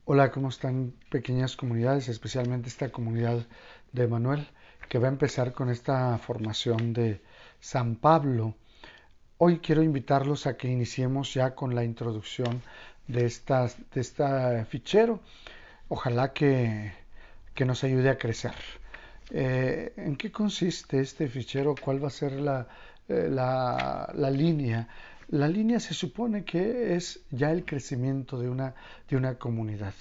Hola, ¿cómo están pequeñas comunidades, especialmente esta comunidad de Manuel, que va a empezar con esta formación de San Pablo? Hoy quiero invitarlos a que iniciemos ya con la introducción de esta fichero. Ojalá que nos ayude a crecer. ¿En qué consiste este fichero? ¿Cuál va a ser la línea? La línea se supone que es ya el crecimiento de una comunidad.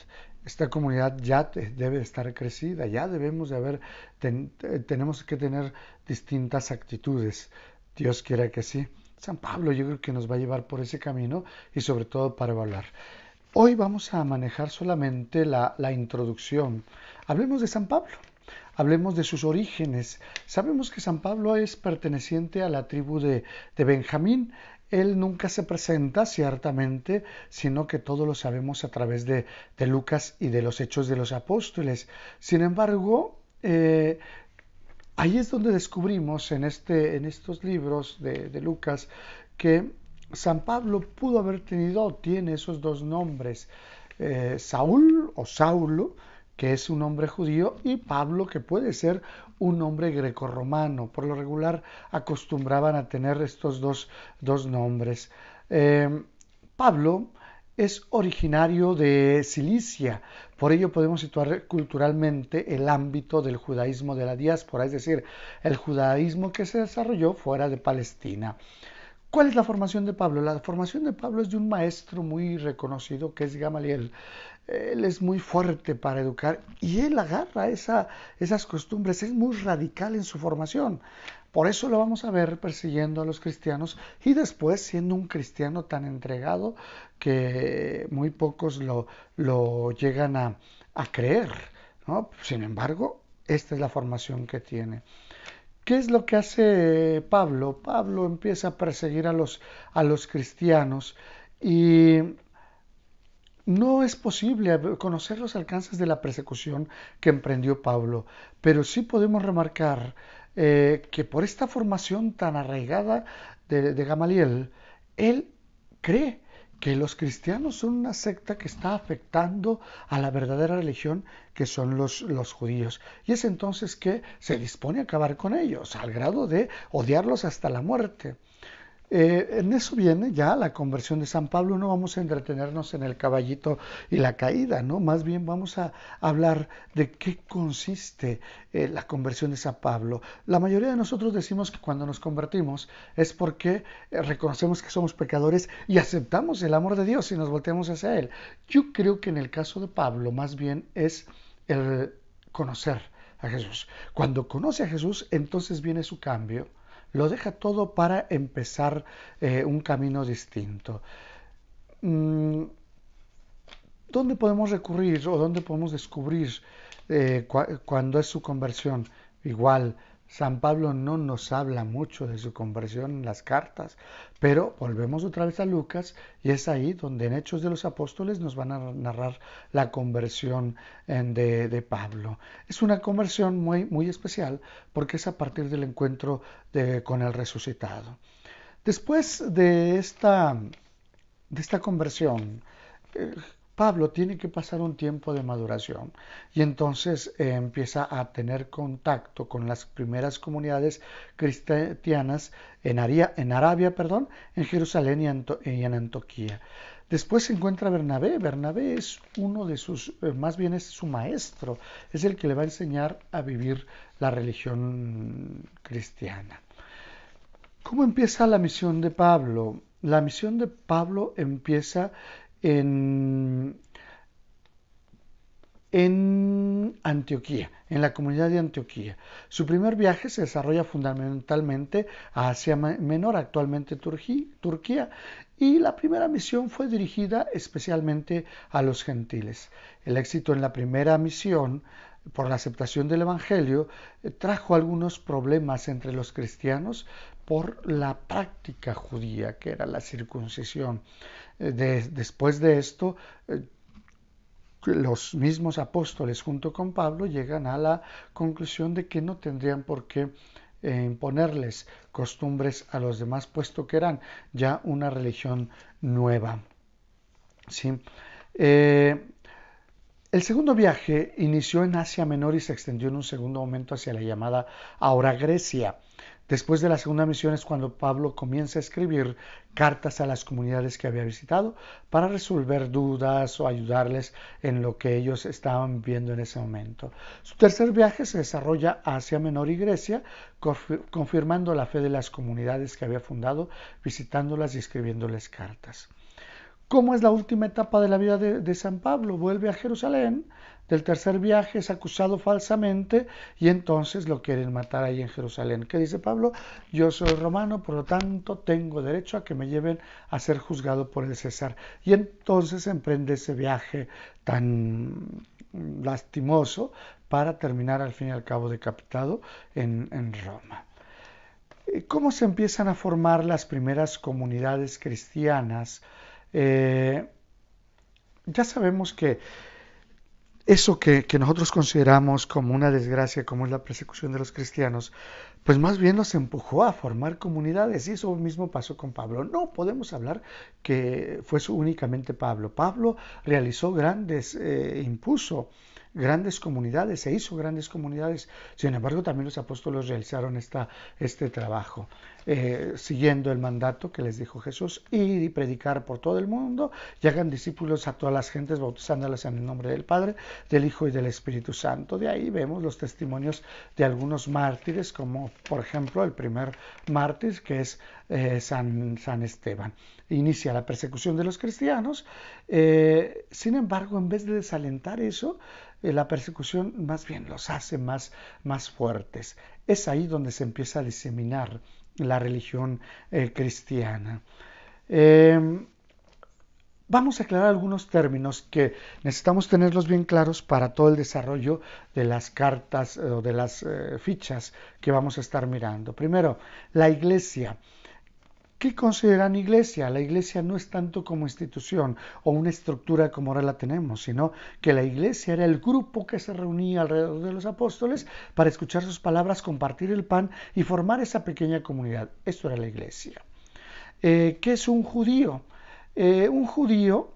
Esta comunidad debe estar crecida, ya debemos de tenemos que tener distintas actitudes. Dios quiera que sí. San Pablo yo creo que nos va a llevar por ese camino y sobre todo para evaluar. Hoy vamos a manejar solamente la introducción. Hablemos de San Pablo, hablemos de sus orígenes. Sabemos que San Pablo es perteneciente a la tribu de Benjamín. Él nunca se presenta, ciertamente, sino que todo lo sabemos a través de Lucas y de los Hechos de los Apóstoles. Sin embargo, ahí es donde descubrimos en estos libros de Lucas que San Pablo pudo haber tenido, tiene esos dos nombres, Saúl o Saulo, que es un nombre judío, y Pablo, que puede ser un nombre grecorromano. Por lo regular acostumbraban a tener estos dos nombres. Pablo es originario de Cilicia, por ello podemos situar culturalmente el ámbito del judaísmo de la diáspora, es decir, el judaísmo que se desarrolló fuera de Palestina. ¿Cuál es la formación de Pablo? La formación de Pablo es de un maestro muy reconocido que es Gamaliel. Él es muy fuerte para educar y él agarra esas costumbres, es muy radical en su formación. Por eso lo vamos a ver persiguiendo a los cristianos y después siendo un cristiano tan entregado que muy pocos lo llegan a creer, ¿no? Sin embargo, esta es la formación que tiene. ¿Qué es lo que hace Pablo? Pablo empieza a perseguir a los cristianos y no es posible conocer los alcances de la persecución que emprendió Pablo, pero sí podemos remarcar que por esta formación tan arraigada de Gamaliel, él cree que los cristianos son una secta que está afectando a la verdadera religión que son los judíos. Y es entonces que se dispone a acabar con ellos, al grado de odiarlos hasta la muerte. En eso viene ya la conversión de San Pablo. No vamos a entretenernos en el caballito y la caída, ¿no? Más bien vamos a hablar de qué consiste la conversión de San Pablo. La mayoría de nosotros decimos que cuando nos convertimos es porque reconocemos que somos pecadores y aceptamos el amor de Dios y nos volteamos hacia Él. Yo creo que en el caso de Pablo más bien es el conocer a Jesús. Cuando conoce a Jesús, entonces viene su cambio, lo deja todo para empezar un camino distinto. Mm, ¿Dónde podemos recurrir o dónde podemos descubrir cuando es su conversión? Igual, San Pablo no nos habla mucho de su conversión en las cartas, pero volvemos otra vez a Lucas y es ahí donde en Hechos de los Apóstoles nos van a narrar la conversión de Pablo. Es una conversión muy especial porque es a partir del encuentro con el resucitado. Después de esta conversión, eh, Pablo tiene que pasar un tiempo de maduración y entonces empieza a tener contacto con las primeras comunidades cristianas en Arabia, perdón, en Jerusalén y en Antioquía. Después se encuentra Bernabé. Bernabé es uno de sus, más bien es su maestro, es el que le va a enseñar a vivir la religión cristiana. ¿Cómo empieza la misión de Pablo? La misión de Pablo empieza en, en Antioquía, en la comunidad de Antioquía. Su primer viaje se desarrolla fundamentalmente a Asia Menor, actualmente Turquía, y la primera misión fue dirigida especialmente a los gentiles. El éxito en la primera misión por la aceptación del Evangelio trajo algunos problemas entre los cristianos por la práctica judía, que era la circuncisión. Después de esto, los mismos apóstoles junto con Pablo llegan a la conclusión de que no tendrían por qué imponerles costumbres a los demás, puesto que eran ya una religión nueva. ¿Sí? Eh, El segundo viaje inició en Asia Menor y se extendió en un segundo momento hacia la llamada ahora Grecia. Después de la segunda misión es cuando Pablo comienza a escribir cartas a las comunidades que había visitado para resolver dudas o ayudarles en lo que ellos estaban viviendo en ese momento. Su tercer viaje se desarrolla a Asia Menor y Grecia, confirmando la fe de las comunidades que había fundado, visitándolas y escribiéndoles cartas. ¿Cómo es la última etapa de la vida de San Pablo? Vuelve a Jerusalén, del tercer viaje es acusado falsamente y entonces lo quieren matar ahí en Jerusalén. ¿Qué dice Pablo? Yo soy romano, por lo tanto tengo derecho a que me lleven a ser juzgado por el César. Y entonces emprende ese viaje tan lastimoso para terminar al fin y al cabo decapitado en Roma. ¿Cómo se empiezan a formar las primeras comunidades cristianas? Eh, ya sabemos que eso que nosotros consideramos como una desgracia, como es la persecución de los cristianos, pues más bien nos empujó a formar comunidades y eso mismo pasó con Pablo. No podemos hablar que fue únicamente Pablo. Pablo realizó impuso grandes comunidades, se hizo grandes comunidades. Sin embargo, también los apóstoles realizaron este trabajo, siguiendo el mandato que les dijo Jesús, ir y predicar por todo el mundo y hagan discípulos a todas las gentes, bautizándolas en el nombre del Padre, del Hijo y del Espíritu Santo. De ahí vemos los testimonios de algunos mártires, como por ejemplo el primer mártir que es San Esteban. Inicia la persecución de los cristianos, sin embargo, en vez de desalentar eso, la persecución más bien los hace más fuertes. Es ahí donde se empieza a diseminar la religión cristiana. Vamos a aclarar algunos términos que necesitamos tenerlos bien claros para todo el desarrollo de las cartas o de las fichas que vamos a estar mirando. Primero, la iglesia. ¿Qué consideran iglesia? La iglesia no es tanto como institución o una estructura como ahora la tenemos, sino que la iglesia era el grupo que se reunía alrededor de los apóstoles para escuchar sus palabras, compartir el pan y formar esa pequeña comunidad. Esto era la iglesia. ¿Qué es un judío? Un judío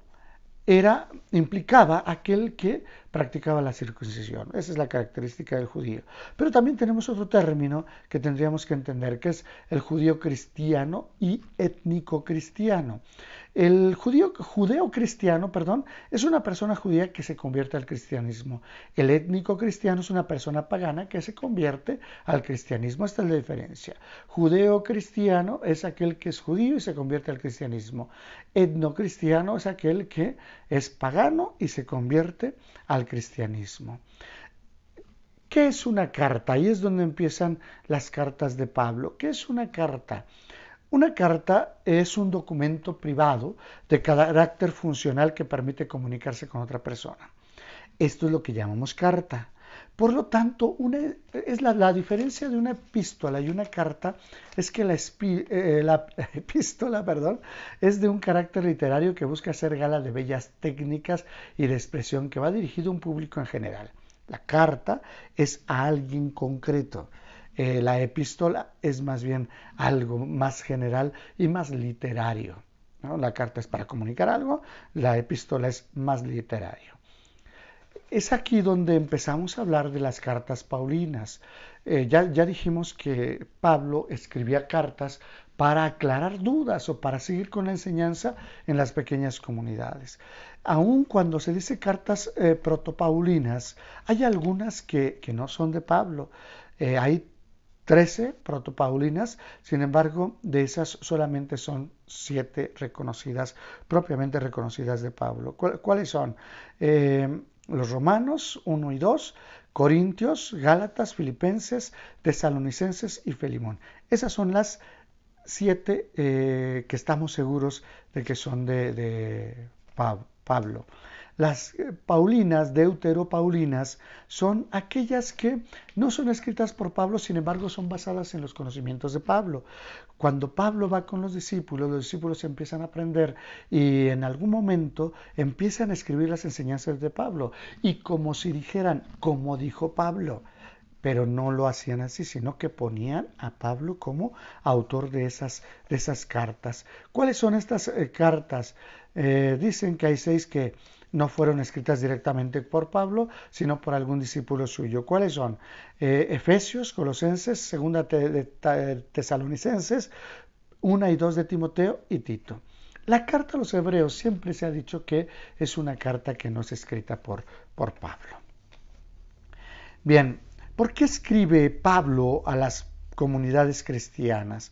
implicaba aquel que practicaba la circuncisión. Esa es la característica del judío. Pero también tenemos otro término que tendríamos que entender, que es el judío cristiano y étnico cristiano. El judeo cristiano, es una persona judía que se convierte al cristianismo. El étnico cristiano es una persona pagana que se convierte al cristianismo. Esta es la diferencia. Judeo cristiano es aquel que es judío y se convierte al cristianismo. Etnocristiano es aquel que es pagano y se convierte al cristianismo. ¿Qué es una carta? Ahí es donde empiezan las cartas de Pablo. ¿Qué es una carta? Una carta es un documento privado de carácter funcional que permite comunicarse con otra persona. Esto es lo que llamamos carta. Por lo tanto, la diferencia de una epístola y una carta es que la epístola es de un carácter literario que busca hacer gala de bellas técnicas y de expresión que va dirigido a un público en general. La carta es a alguien concreto. La epístola es más bien algo más general y más literario, ¿no? La carta es para comunicar algo, la epístola es más literario. Es aquí donde empezamos a hablar de las cartas paulinas. Ya dijimos que Pablo escribía cartas para aclarar dudas o para seguir con la enseñanza en las pequeñas comunidades. Aun cuando se dice cartas protopaulinas, hay algunas que no son de Pablo. Hay 13 protopaulinas, sin embargo, de esas solamente son 7 propiamente reconocidas de Pablo. ¿Cuáles son? Los Romanos 1 y 2, Corintios, Gálatas, Filipenses, Tesalonicenses y Filemón. Esas son las 7 que estamos seguros de que son de Pablo. Las paulinas, deuteropaulinas, son aquellas que no son escritas por Pablo, sin embargo son basadas en los conocimientos de Pablo. Cuando Pablo va con los discípulos empiezan a aprender y en algún momento empiezan a escribir las enseñanzas de Pablo. Y como si dijeran, como dijo Pablo, pero no lo hacían así, sino que ponían a Pablo como autor de esas cartas. ¿Cuáles son estas cartas? Dicen que hay 6 que no fueron escritas directamente por Pablo, sino por algún discípulo suyo. ¿Cuáles son? Efesios, Colosenses, Segunda de Tesalonicenses, 1 y 2 de Timoteo y Tito. La carta a los hebreos siempre se ha dicho que es una carta que no es escrita por Pablo. Bien, ¿por qué escribe Pablo a las comunidades cristianas?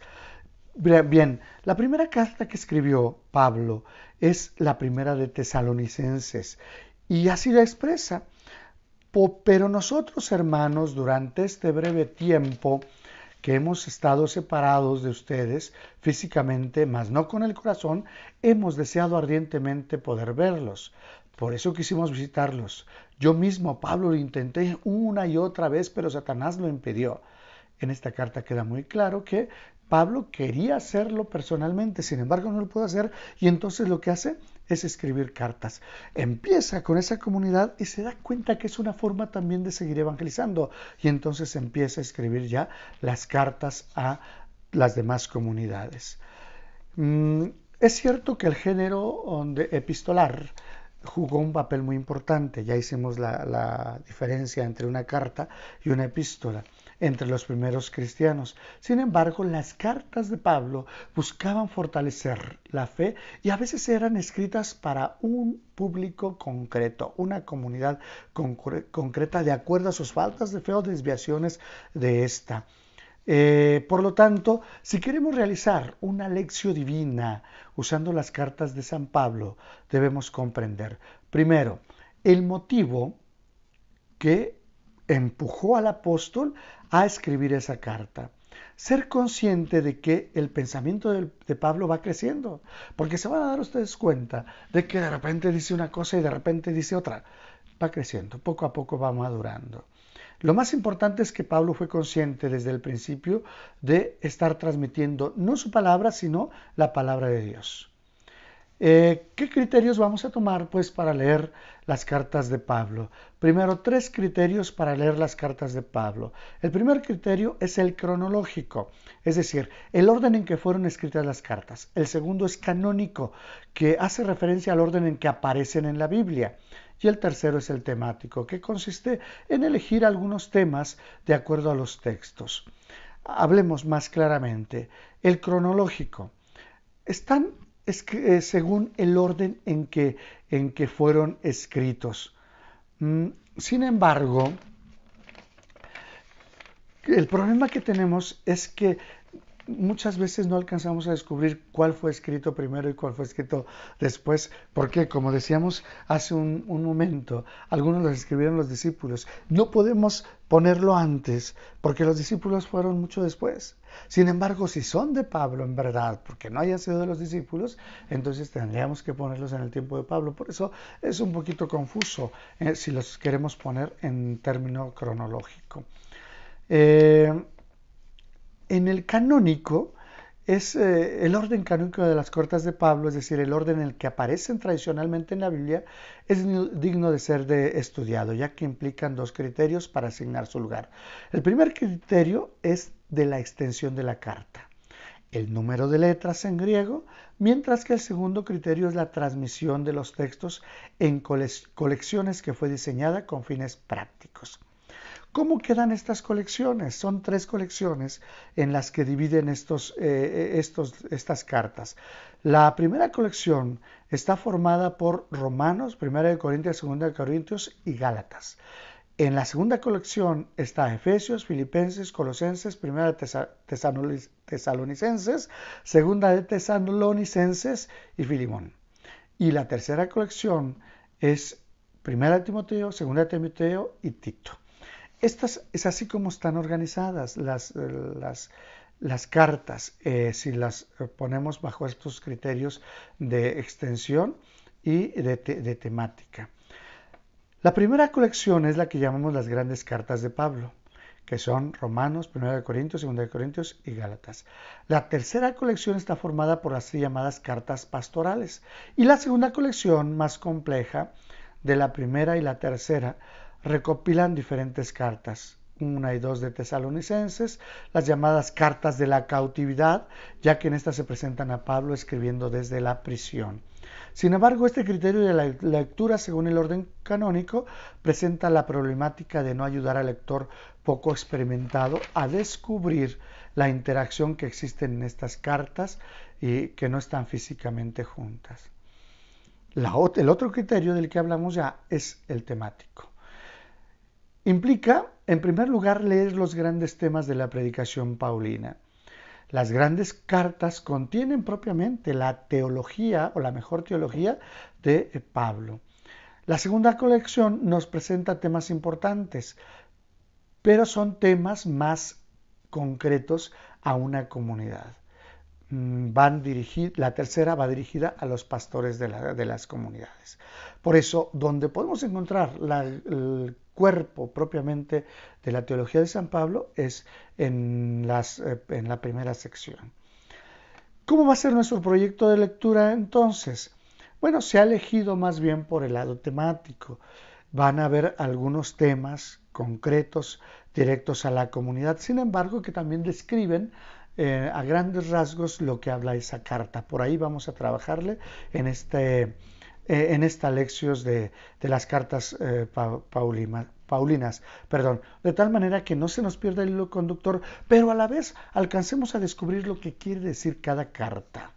Bien, la primera carta que escribió Pablo es la primera de Tesalonicenses y así la expresa. Pero nosotros, hermanos, durante este breve tiempo que hemos estado separados de ustedes físicamente, mas no con el corazón, hemos deseado ardientemente poder verlos. Por eso quisimos visitarlos. Yo mismo, Pablo, lo intenté una y otra vez, pero Satanás lo impidió. En esta carta queda muy claro que Pablo quería hacerlo personalmente, sin embargo no lo pudo hacer, y entonces lo que hace es escribir cartas. Empieza con esa comunidad y se da cuenta que es una forma también de seguir evangelizando, y entonces empieza a escribir ya las cartas a las demás comunidades. Es cierto que el género epistolar jugó un papel muy importante. Ya hicimos la diferencia entre una carta y una epístola entre los primeros cristianos. Sin embargo, las cartas de Pablo buscaban fortalecer la fe y a veces eran escritas para un público concreto, una comunidad concreta de acuerdo a sus faltas de fe o desviaciones de esta. Por lo tanto, si queremos realizar una lección divina usando las cartas de San Pablo, debemos comprender, primero, el motivo que empujó al apóstol a escribir esa carta. Ser consciente de que el pensamiento de Pablo va creciendo, porque se van a dar ustedes cuenta de que de repente dice una cosa y de repente dice otra. Va creciendo, poco a poco va madurando. Lo más importante es que Pablo fue consciente desde el principio de estar transmitiendo no su palabra, sino la palabra de Dios. ¿Qué criterios vamos a tomar pues para leer las cartas de Pablo? Primero, 3 criterios para leer las cartas de Pablo. El primer criterio es el cronológico, es decir, el orden en que fueron escritas las cartas. El segundo es canónico, que hace referencia al orden en que aparecen en la Biblia. Y el tercero es el temático, que consiste en elegir algunos temas de acuerdo a los textos. Hablemos más claramente. El cronológico. Están según el orden en que fueron escritos. Sin embargo, el problema que tenemos es que muchas veces no alcanzamos a descubrir cuál fue escrito primero y cuál fue escrito después, porque como decíamos hace un momento, algunos los escribieron los discípulos. No podemos ponerlo antes, porque los discípulos fueron mucho después. Sin embargo, si son de Pablo en verdad, porque no hayan sido de los discípulos, entonces tendríamos que ponerlos en el tiempo de Pablo. Por eso es un poquito confuso si los queremos poner en término cronológico. En el canónico es el orden canónico de las cartas de Pablo, es decir, el orden en el que aparecen tradicionalmente en la Biblia, es digno de ser estudiado, ya que implican 2 criterios para asignar su lugar. El primer criterio es de la extensión de la carta, el número de letras en griego, mientras que el segundo criterio es la transmisión de los textos en colecciones que fue diseñada con fines prácticos. ¿Cómo quedan estas colecciones? Son 3 colecciones en las que dividen estas cartas. La primera colección está formada por Romanos, 1 de Corintios, 2 de Corintios y Gálatas. En la segunda colección está Efesios, Filipenses, Colosenses, 1 de Tesalonicenses, 2 de Tesalonicenses y Filemón. Y la tercera colección es 1 de Timoteo, 2 de Timoteo y Tito. Estas es así como están organizadas las cartas, si las ponemos bajo estos criterios de extensión y de temática. La primera colección es la que llamamos las grandes cartas de Pablo, que son Romanos, 1 de Corintios, 2 de Corintios y Gálatas. La tercera colección está formada por las llamadas cartas pastorales. Y la segunda colección, más compleja, de la primera y la tercera, recopilan diferentes cartas, 1 y 2 de Tesalonicenses, las llamadas cartas de la cautividad, ya que en estas se presentan a Pablo escribiendo desde la prisión. Sin embargo, este criterio de la lectura según el orden canónico presenta la problemática de no ayudar al lector poco experimentado a descubrir la interacción que existe en estas cartas y que no están físicamente juntas. El otro criterio del que hablamos ya es el temático. Implica, en primer lugar, leer los grandes temas de la predicación paulina. Las grandes cartas contienen propiamente la teología o la mejor teología de Pablo. La segunda colección nos presenta temas importantes, pero son temas más concretos a una comunidad. La tercera va dirigida a los pastores de las comunidades. Por eso, donde podemos encontrar el cuerpo propiamente de la teología de San Pablo es en la primera sección. ¿Cómo va a ser nuestro proyecto de lectura entonces? Bueno, se ha elegido más bien por el lado temático. Van a haber algunos temas concretos directos a la comunidad, sin embargo, que también describen a grandes rasgos lo que habla esa carta. Por ahí vamos a trabajarle en esta lección de las cartas paulinas, de tal manera que no se nos pierda el hilo conductor, pero a la vez alcancemos a descubrir lo que quiere decir cada carta.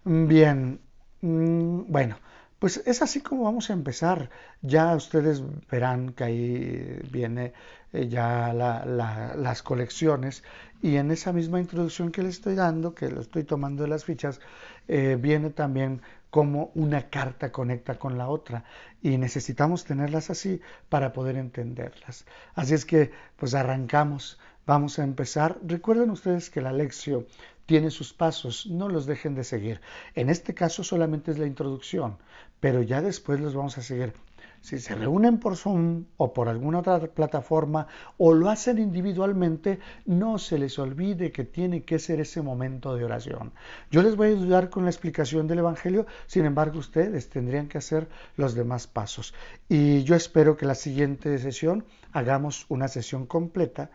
Bien, bueno, pues es así como vamos a empezar. Ya ustedes verán que ahí viene ya las colecciones, y en esa misma introducción que les estoy dando, que lo estoy tomando de las fichas, viene también cómo una carta conecta con la otra, y necesitamos tenerlas así para poder entenderlas. Así es que pues arrancamos. Vamos a empezar. Recuerden ustedes que la lección tiene sus pasos, no los dejen de seguir. En este caso solamente es la introducción, pero ya después los vamos a seguir. Si se reúnen por Zoom o por alguna otra plataforma o lo hacen individualmente, no se les olvide que tiene que ser ese momento de oración. Yo les voy a ayudar con la explicación del Evangelio, sin embargo ustedes tendrían que hacer los demás pasos. Y yo espero que la siguiente sesión hagamos una sesión completa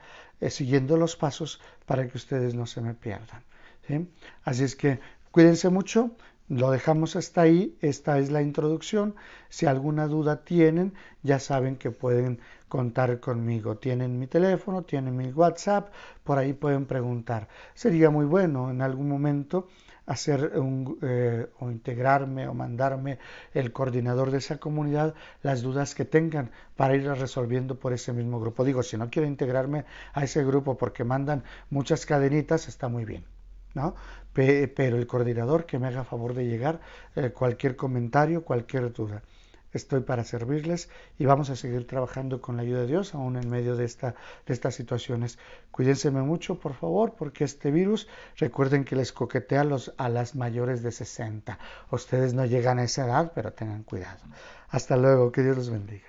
siguiendo los pasos para que ustedes no se me pierdan. ¿Sí? Así es que cuídense mucho. Lo dejamos hasta ahí. Esta es la introducción. Si alguna duda tienen, ya saben que pueden contar conmigo. Tienen mi teléfono, tienen mi WhatsApp, por ahí pueden preguntar. Sería muy bueno en algún momento hacer o integrarme o mandarme el coordinador de esa comunidad las dudas que tengan para irlas resolviendo por ese mismo grupo. Digo, si no quiero integrarme a ese grupo porque mandan muchas cadenitas, está muy bien, ¿no? Pero el coordinador que me haga favor de llegar cualquier comentario, cualquier duda. Estoy para servirles y vamos a seguir trabajando con la ayuda de Dios aún en medio de estas situaciones. Cuídense mucho, por favor, porque este virus, recuerden que les coquetea a las mayores de 60. Ustedes no llegan a esa edad, pero tengan cuidado. Hasta luego, que Dios los bendiga.